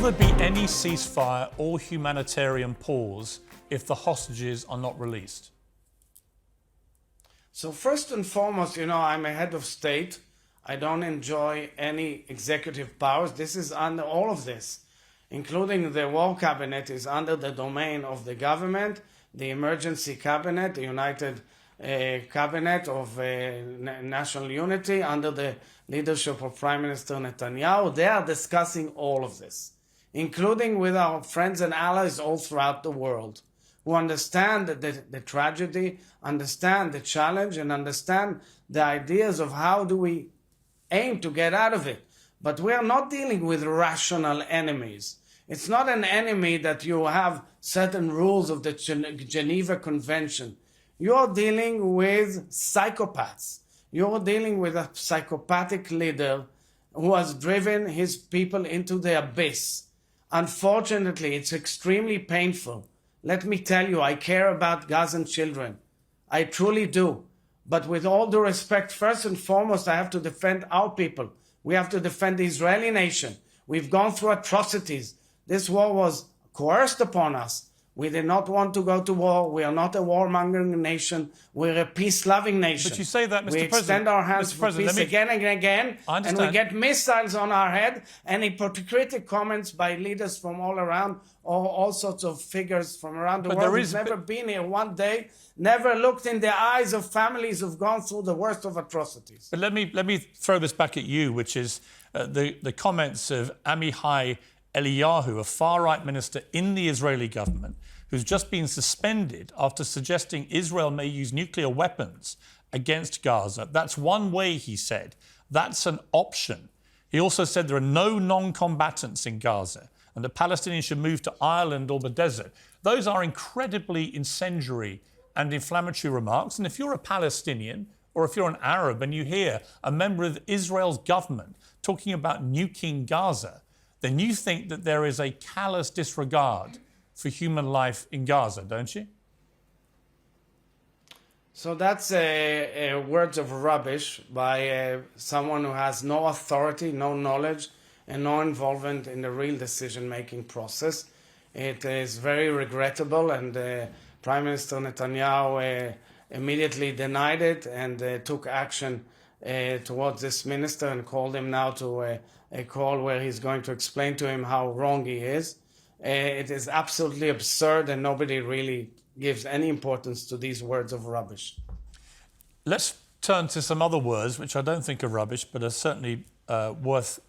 there be any ceasefire or humanitarian pause if the hostages are not released? So first and foremost, I'm a head of state. I don't enjoy any executive powers. This is under all of this, including the war cabinet, is under the domain of the government, the emergency cabinet, the United Cabinet of National Unity under the leadership of Prime Minister Netanyahu. They are discussing all of this, including with our friends and allies all throughout the world, who understand the tragedy, understand the challenge, and understand the ideas of how do we aim to get out of it. But we are not dealing with rational enemies. It's not an enemy that you have certain rules of the Geneva Convention. You're dealing with psychopaths. You're dealing with a psychopathic leader who has driven his people into the abyss. Unfortunately, it's extremely painful. Let me tell you, I care about Gazan children. I truly do. But with all due respect, first and foremost, I have to defend our people. We have to defend the Israeli nation. We've gone through atrocities. This war was coerced upon us. We did not want to go to war. We are not a warmongering nation. We're a peace-loving nation. But you say that, Mr. We President. extend our hands Mr. for President, peace again and again, and we get missiles on our head and hypocritical comments by leaders from all around, or all sorts of figures from around the world who've never been here one day, never looked in the eyes of families who've gone through the worst of atrocities. But let me throw this back at you, which is the comments of Amihai Eliyahu, a far-right minister in the Israeli government, who's just been suspended after suggesting Israel may use nuclear weapons against Gaza. That's one way, he said. That's an option. He also said there are no non-combatants in Gaza and the Palestinians should move to Ireland or the desert. Those are incredibly incendiary and inflammatory remarks. And if you're a Palestinian or if you're an Arab and you hear a member of Israel's government talking about nuking Gaza, then you think that there is a callous disregard for human life in Gaza, don't you? So that's words of rubbish by someone who has no authority, no knowledge, and no involvement in the real decision-making process. It is very regrettable, and Prime Minister Netanyahu immediately denied it and took action towards this minister and called him now to a call where he's going to explain to him how wrong he is. It is absolutely absurd, and nobody really gives any importance to these words of rubbish. Let's turn to some other words, which I don't think are rubbish, but are certainly worth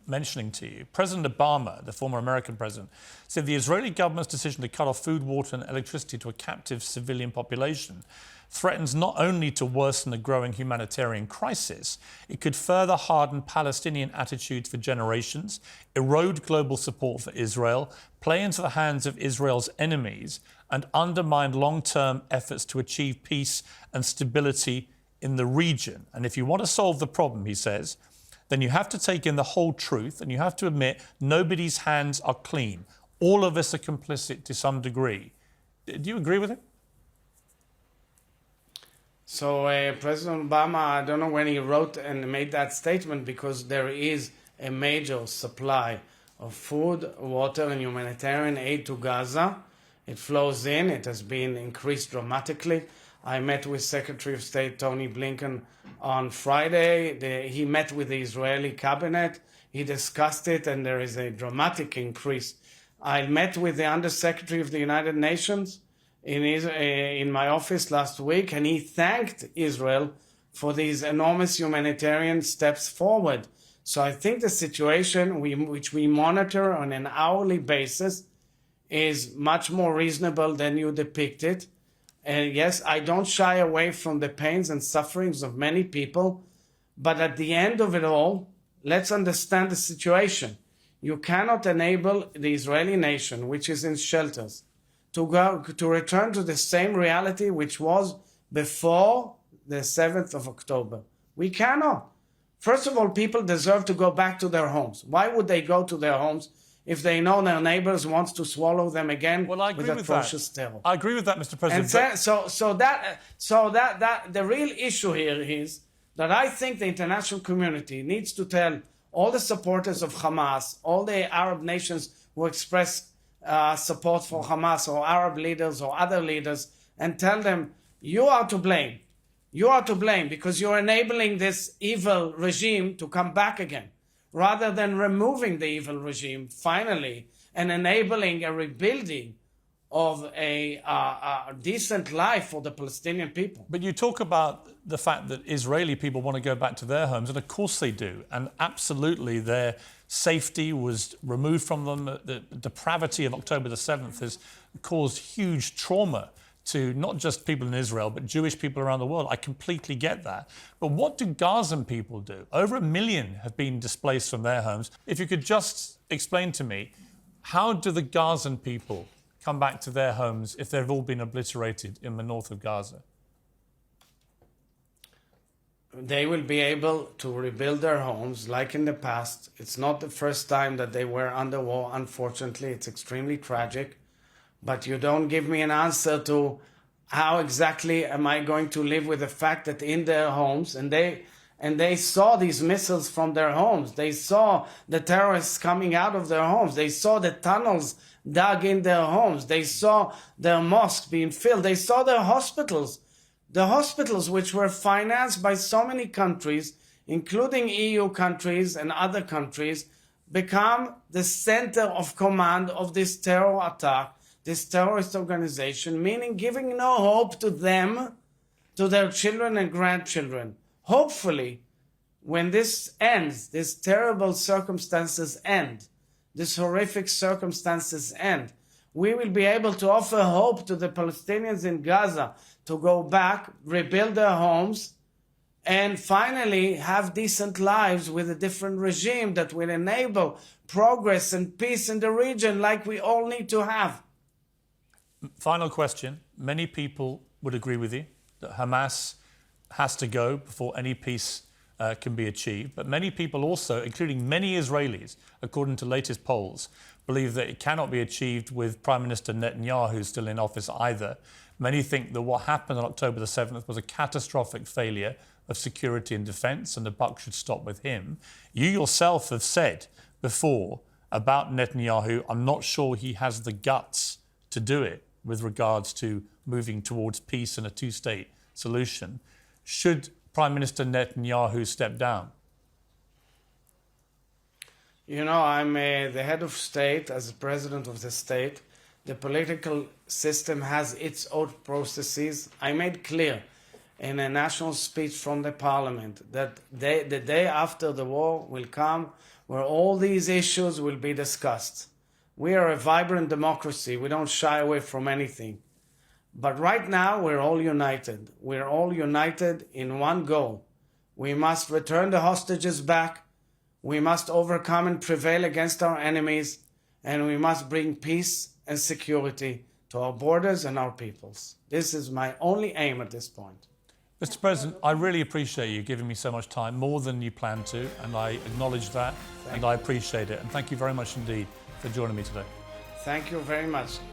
mentioning to you. President Obama, the former American president, said the Israeli government's decision to cut off food, water and electricity to a captive civilian population threatens not only to worsen the growing humanitarian crisis, it could further harden Palestinian attitudes for generations, erode global support for Israel, play into the hands of Israel's enemies, and undermine long-term efforts to achieve peace and stability in the region. And if you want to solve the problem, he says, then you have to take in the whole truth and you have to admit nobody's hands are clean. All of us are complicit to some degree. Do you agree with him? So President Obama, I don't know when he wrote and made that statement, because there is a major supply of food, water and humanitarian aid to Gaza. It flows in. It has been increased dramatically. I met with Secretary of State Tony Blinken on Friday. He met with the Israeli cabinet. He discussed it, and there is a dramatic increase. I met with the Undersecretary of the United Nations in my office last week, and he thanked Israel for these enormous humanitarian steps forward. So I think the situation which we monitor on an hourly basis is much more reasonable than you depict it. And yes, I don't shy away from the pains and sufferings of many people, but at the end of it all, let's understand the situation. You cannot enable the Israeli nation, which is in shelters, to return to the same reality which was before the 7th of October. We cannot. First of all, people deserve to go back to their homes. Why would they go to their homes if they know their neighbors want to swallow them again with atrocious terror? I agree with that, Mr. President. And so that the real issue here is that I think the international community needs to tell all the supporters of Hamas, all the Arab nations who express support for Hamas, or Arab leaders or other leaders, and tell them, you are to blame. You are to blame because you're enabling this evil regime to come back again, rather than removing the evil regime finally and enabling a rebuilding of a decent life for the Palestinian people. But you talk about the fact that Israeli people want to go back to their homes, and of course they do. And absolutely their safety was removed from them. The depravity of October the 7th has caused huge trauma to not just people in Israel, but Jewish people around the world. I completely get that. But what do Gazan people do? Over 1 million have been displaced from their homes. If you could just explain to me, how do the Gazan people come back to their homes if they've all been obliterated in the north of Gaza? They will be able to rebuild their homes like in the past. It's not the first time that they were under war, unfortunately. It's extremely tragic. But you don't give me an answer to how exactly am I going to live with the fact that in their homes, and they saw these missiles from their homes. They saw the terrorists coming out of their homes. They saw the tunnels dug in their homes. They saw their mosques being filled. They saw their hospitals. The hospitals which were financed by so many countries, including EU countries and other countries, become the center of command of this terror attack, this terrorist organization, meaning giving no hope to them, to their children and grandchildren. Hopefully, when this ends, these terrible circumstances end, these horrific circumstances end, we will be able to offer hope to the Palestinians in Gaza to go back, rebuild their homes, and finally have decent lives with a different regime that will enable progress and peace in the region like we all need to have. Final question. Many people would agree with you that Hamas has to go before any peace can be achieved. But many people also, including many Israelis, according to latest polls, believe that it cannot be achieved with Prime Minister Netanyahu still in office either. Many think that what happened on October the 7th was a catastrophic failure of security and defence, and the buck should stop with him. You yourself have said before about Netanyahu, I'm not sure he has the guts to do it with regards to moving towards peace and a two-state solution. Should Prime Minister Netanyahu step down? You know, I'm the head of state, as the president of the state. The political system has its own processes. I made clear in a national speech from the parliament that the day after the war will come where all these issues will be discussed. We are a vibrant democracy. We don't shy away from anything. But right now, we're all united. We're all united in one goal. We must return the hostages back. We must overcome and prevail against our enemies. And we must bring peace and security to our borders and our peoples. This is my only aim at this point. Mr. President, I really appreciate you giving me so much time, more than you planned to, and I acknowledge that, and I appreciate it. And thank you very much indeed for joining me today. Thank you very much.